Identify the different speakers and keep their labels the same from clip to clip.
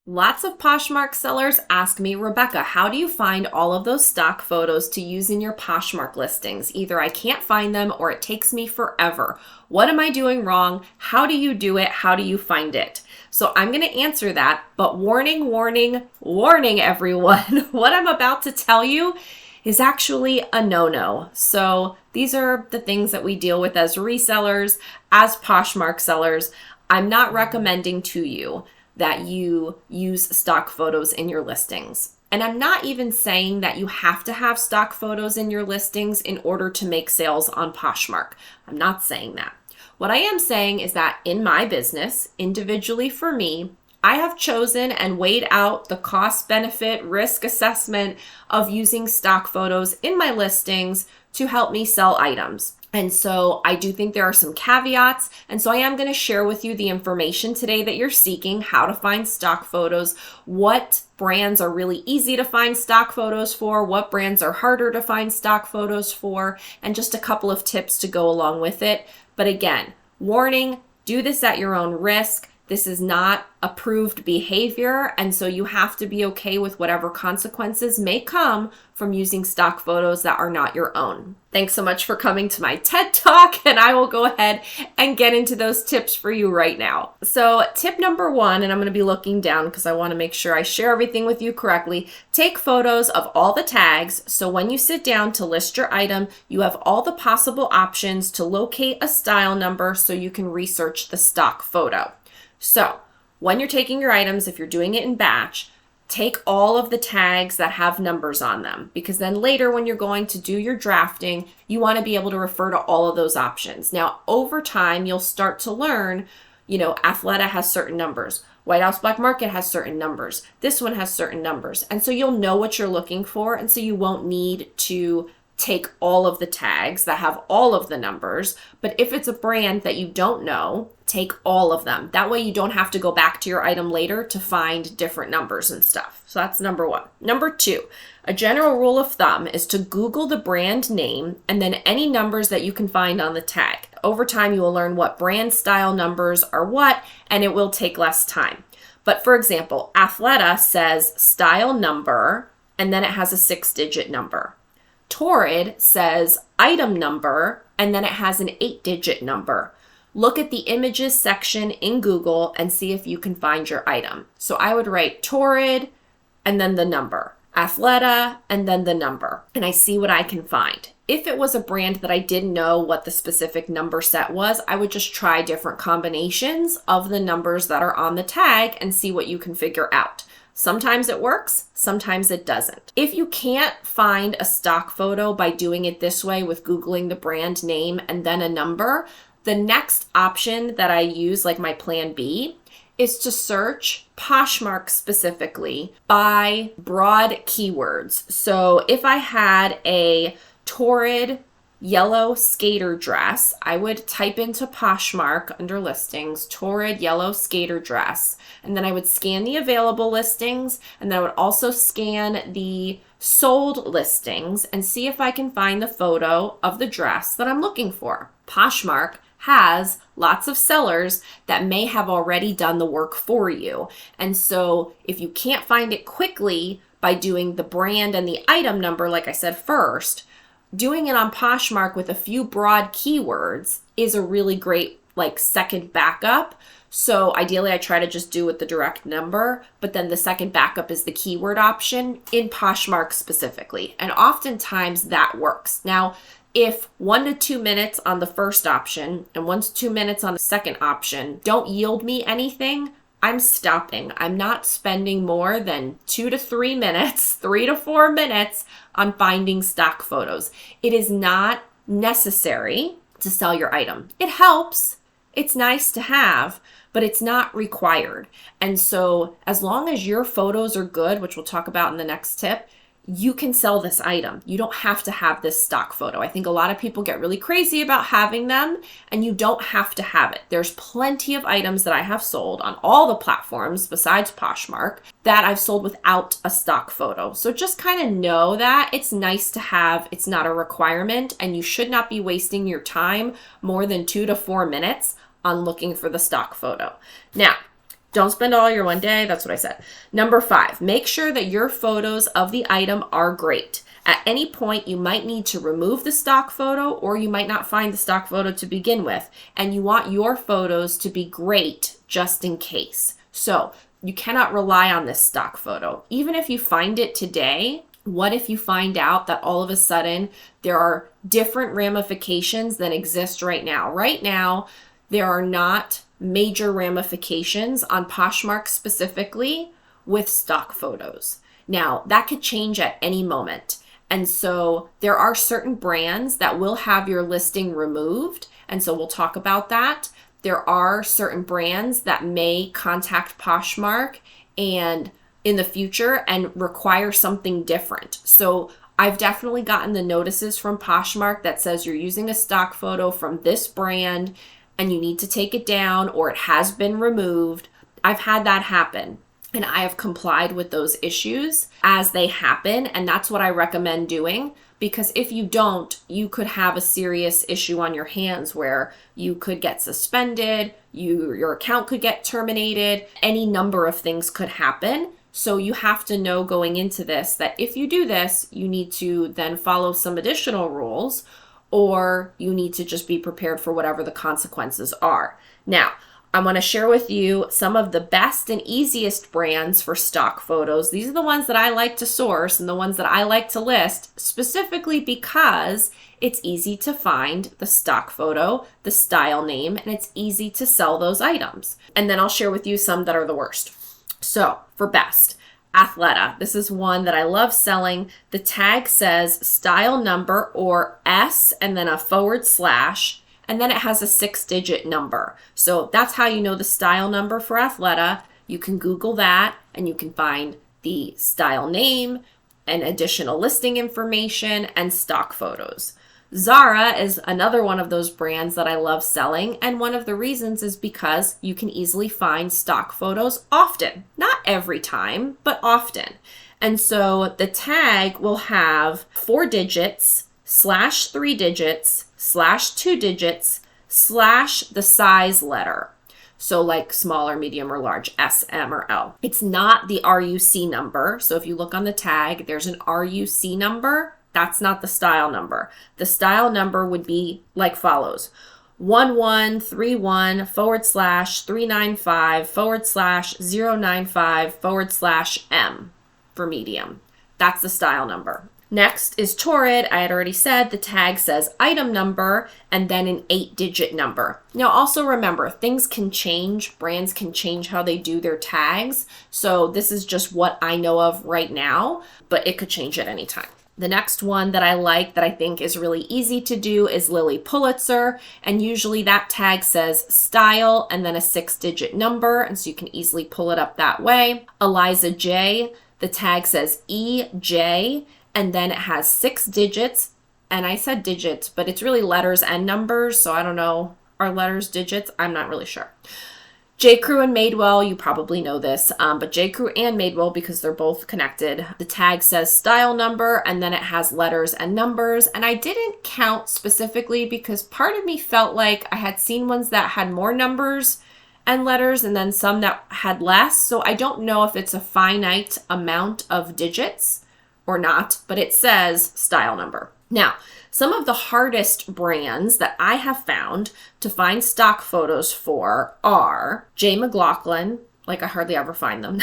Speaker 1: Lots of Poshmark sellers ask me, Rebecca, how do you find all of those stock photos to use in your Poshmark listings? Either I can't find them or it takes me forever. What am I doing wrong? How do you do it? How do you find it? So I'm going to answer that, but warning, warning, warning everyone. What I'm about to tell you is actually a no-no. So these are the things that we deal with as resellers, as Poshmark sellers. I'm not recommending to you that you use stock photos in your listings. And I'm not even saying that you have to have stock photos in your listings in order to make sales on Poshmark. I'm not saying that. What I am saying is that in my business, individually for me, I have chosen and weighed out the cost benefit risk assessment of using stock photos in my listings to help me sell items. And so I do think there are some caveats. And so I am going to share with you the information today that you're seeking, how to find stock photos, what brands are really easy to find stock photos for, what brands are harder to find stock photos for, and just a couple of tips to go along with it. But again, warning, do this at your own risk. This is not approved behavior, and so you have to be okay with whatever consequences may come from using stock photos that are not your own. Thanks so much for coming to my TED Talk, and I will go ahead and get into those tips for you right now. So tip number one, and I'm going to be looking down because I want to make sure I share everything with you correctly. Take photos of all the tags, so when you sit down to list your item, you have all the possible options to locate a style number so you can research the stock photo. So when you're taking your items, if you're doing it in batch, take all of the tags that have numbers on them, because then later when you're going to do your drafting, you want to be able to refer to all of those options. Now, over time, you'll start to learn, Athleta has certain numbers. White House Black Market has certain numbers. This one has certain numbers. And so you'll know what you're looking for. And so you won't need to take all of the tags that have all of the numbers. But if it's a brand that you don't know, take all of them. That way you don't have to go back to your item later to find different numbers and stuff. So that's number one. Number two, a general rule of thumb is to Google the brand name and then any numbers that you can find on the tag. Over time, you will learn what brand style numbers are what, and it will take less time. But for example, Athleta says style number, and then it has a 6-digit number. Torrid says item number, and then it has an 8-digit number. Look at the images section in Google and see if you can find your item. So I would write Torrid and then the number, Athleta and then the number, and I see what I can find. If it was a brand that I didn't know what the specific number set was, I would just try different combinations of the numbers that are on the tag and see what you can figure out. Sometimes it works, sometimes it doesn't. If you can't find a stock photo by doing it this way with Googling the brand name and then a number, the next option that I use, like my plan B, is to search Poshmark specifically by broad keywords. So if I had a Torrid yellow skater dress, I would type into Poshmark under listings, Torrid yellow skater dress, and then I would scan the available listings, and then I would also scan the sold listings and see if I can find the photo of the dress that I'm looking for. Poshmark has lots of sellers that may have already done the work for you. And so if you can't find it quickly by doing the brand and the item number, like I said first, doing it on Poshmark with a few broad keywords is a really great second backup. So ideally I try to just do with the direct number, but then the second backup is the keyword option in Poshmark specifically. And oftentimes that works. Now, if 1 to 2 minutes on the first option and 1 to 2 minutes on the second option don't yield me anything, I'm stopping. I'm not spending more than 2 to 3 minutes, 3 to 4 minutes on finding stock photos. It is not necessary to sell your item. It helps. It's nice to have, but it's not required. And so as long as your photos are good, which we'll talk about in the next tip, you can sell this item. You don't have to have this stock photo. I think a lot of people get really crazy about having them, and you don't have to have it. There's plenty of items that I have sold on all the platforms besides Poshmark that I've sold without a stock photo. So just kind of know that it's nice to have. It's not a requirement, and you should not be wasting your time more than 2 to 4 minutes on looking for the stock photo. Now, Don't spend all your one day. That's what I said. Number 5, make sure that your photos of the item are great. At any point, you might need to remove the stock photo, or you might not find the stock photo to begin with, and you want your photos to be great just in case. So you cannot rely on this stock photo. Even if you find it today, what if you find out that all of a sudden there are different ramifications than exist right now? Right now, there are not major ramifications on Poshmark specifically with stock photos. Now, that could change at any moment. And so there are certain brands that will have your listing removed. And so we'll talk about that. There are certain brands that may contact Poshmark and in the future and require something different. So I've definitely gotten the notices from Poshmark that says you're using a stock photo from this brand and you need to take it down, or it has been removed. I've had that happen, and I have complied with those issues as they happen. And that's what I recommend doing, because if you don't, you could have a serious issue on your hands where you could get suspended, your account could get terminated, any number of things could happen. So you have to know going into this that if you do this, you need to then follow some additional rules, or you need to just be prepared for whatever the consequences are. Now, I want to share with you some of the best and easiest brands for stock photos. These are the ones that I like to source and the ones that I like to list, specifically because it's easy to find the stock photo, the style name, and it's easy to sell those items. And then I'll share with you some that are the worst. So for best, Athleta. This is one that I love selling. The tag says style number, or S and then a /, and then it has a 6-digit number. So that's how you know the style number for Athleta. You can Google that and you can find the style name and additional listing information and stock photos. Zara is another one of those brands that I love selling, and one of the reasons is because you can easily find stock photos often. Not every time, but often. And so the tag will have 4 digits /3 digits /2 digits / the size letter. So like small or medium or large, S, M, or L. It's not the RUC number. So if you look on the tag, there's an RUC number. That's not the style number. The style number would be like follows: 1131 / 395 / 095 / M for medium. That's the style number. Next is Torrid. I had already said the tag says item number and then an 8-digit number. Now also remember, things can change. Brands can change how they do their tags. So this is just what I know of right now, but it could change at any time. The next one that I like that I think is really easy to do is Lily Pulitzer, and usually that tag says style and then a 6-digit number, and so you can easily pull it up that way. Eliza J, the tag says EJ, and then it has 6 digits, and I said digits, but it's really letters and numbers, so I don't know, are letters digits? I'm not really sure. J. Crew and Madewell, you probably know this, but J. Crew and Madewell, because they're both connected, the tag says style number, and then it has letters and numbers, and I didn't count specifically because part of me felt like I had seen ones that had more numbers and letters and then some that had less, so I don't know if it's a finite amount of digits or not, but it says style number. Now, some of the hardest brands that I have found to find stock photos for are J. McLaughlin, like I hardly ever find them,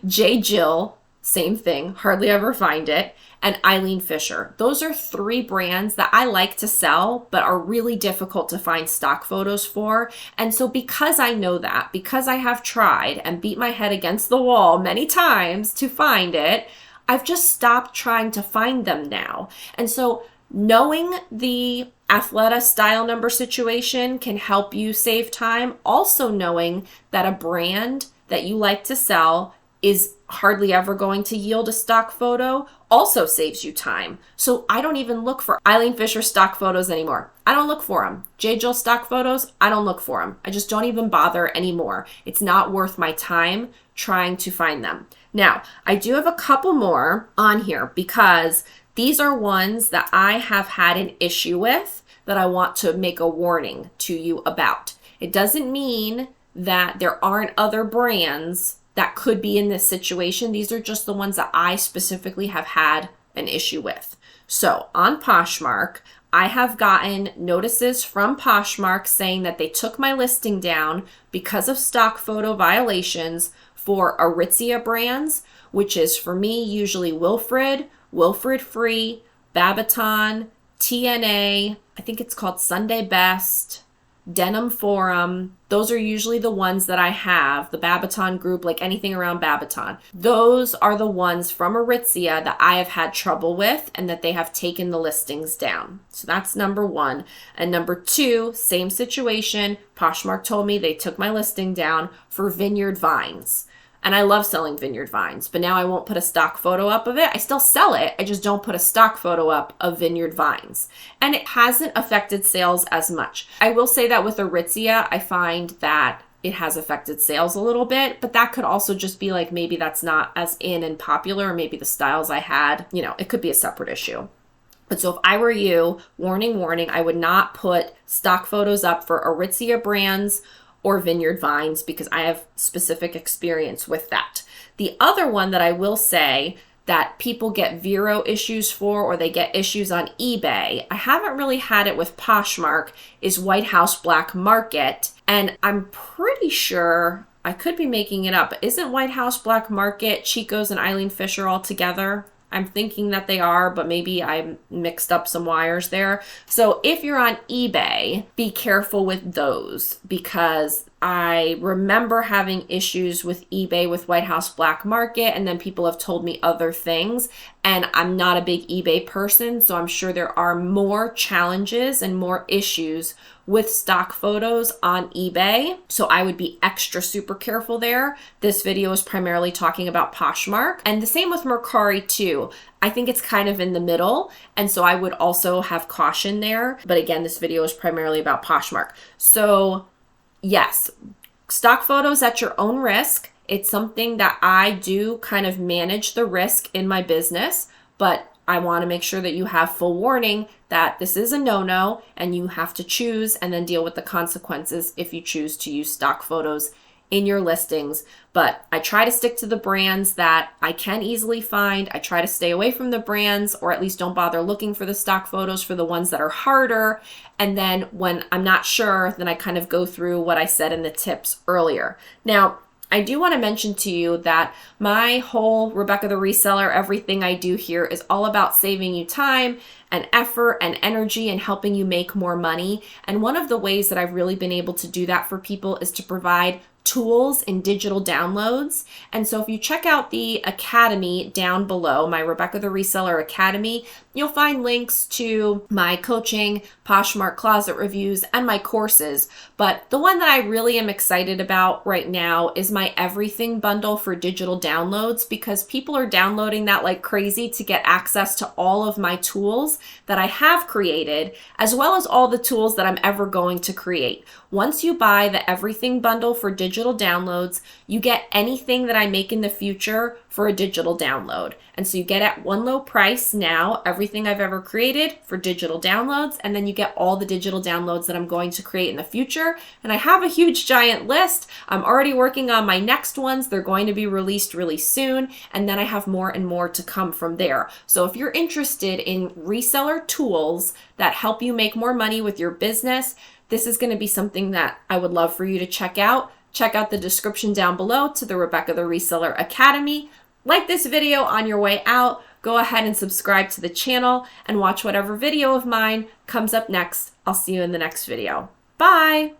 Speaker 1: J. Jill, same thing, hardly ever find it, and Eileen Fisher. Those are 3 brands that I like to sell, but are really difficult to find stock photos for. And so because I know that, because I have tried and beat my head against the wall many times to find it, I've just stopped trying to find them now. And so knowing the Athleta style number situation can help you save time. Also knowing that a brand that you like to sell is hardly ever going to yield a stock photo also saves you time. So I don't even look for Eileen Fisher stock photos anymore. I don't look for them. J. Jill stock photos, I don't look for them. I just don't even bother anymore. It's not worth my time trying to find them. Now, I do have a couple more on here because these are ones that I have had an issue with that I want to make a warning to you about. It doesn't mean that there aren't other brands that could be in this situation. These are just the ones that I specifically have had an issue with. So on Poshmark, I have gotten notices from Poshmark saying that they took my listing down because of stock photo violations for Aritzia brands, which is for me usually Wilfred, Wilfred Free, Babaton, TNA, I think it's called Sunday Best, Denim Forum. Those are usually the ones that I have, the Babaton group, like anything around Babaton. Those are the ones from Aritzia that I have had trouble with and that they have taken the listings down. So that's number one. And number two, same situation. Poshmark told me they took my listing down for Vineyard Vines. And I love selling Vineyard Vines, but now I won't put a stock photo up of it. I still sell it. I just don't put a stock photo up of Vineyard Vines. And it hasn't affected sales as much. I will say that with Aritzia, I find that it has affected sales a little bit, but that could also just be like, maybe that's not as in and popular, or maybe the styles I had, it could be a separate issue. But so if I were you, warning, I would not put stock photos up for Aritzia brands or Vineyard Vines because I have specific experience with that. The other one that I will say that people get Vero issues for, or they get issues on eBay, I haven't really had it with Poshmark, is White House Black Market. And I'm pretty sure, I could be making it up, but isn't White House Black Market Chico's and Eileen Fisher all together? I'm thinking that they are, but maybe I mixed up some wires there. So if you're on eBay, be careful with those, because I remember having issues with eBay with White House Black Market, and then people have told me other things, and I'm not a big eBay person, so I'm sure there are more challenges and more issues with stock photos on eBay. So I would be extra super careful there. This video is primarily talking about Poshmark, and the same with Mercari too. I think it's kind of in the middle, and so I would also have caution there. But again, this video is primarily about Poshmark. So yes, stock photos at your own risk. It's something that I do kind of manage the risk in my business, but I want to make sure that you have full warning that this is a no-no and you have to choose and then deal with the consequences if you choose to use stock photos in your listings. But I try to stick to the brands that I can easily find. I try to stay away from the brands, or at least don't bother looking for the stock photos for the ones that are harder. And then when I'm not sure, then I kind of go through what I said in the tips earlier. Now, I do want to mention to you that my whole Rebecca the Reseller, everything I do here is all about saving you time and effort and energy and helping you make more money. And one of the ways that I've really been able to do that for people is to provide tools and digital downloads. And so if you check out the Academy down below, my Rebecca the Reseller Academy, you'll find links to my coaching, Poshmark closet reviews, and my courses. But the one that I really am excited about right now is my everything bundle for digital downloads, because people are downloading that like crazy to get access to all of my tools that I have created, as well as all the tools that I'm ever going to create. Once you buy the everything bundle for digital downloads, you get anything that I make in the future for a digital download. And so you get at one low price now, everything I've ever created for digital downloads, and then you get all the digital downloads that I'm going to create in the future. And I have a huge giant list. I'm already working on my next ones. They're going to be released really soon. And then I have more and more to come from there. So if you're interested in reseller tools that help you make more money with your business, this is going to be something that I would love for you to check out. Check out the description down below to the Rebecca the Reseller Academy. Like this video on your way out. Go ahead and subscribe to the channel and watch whatever video of mine comes up next. I'll see you in the next video. Bye!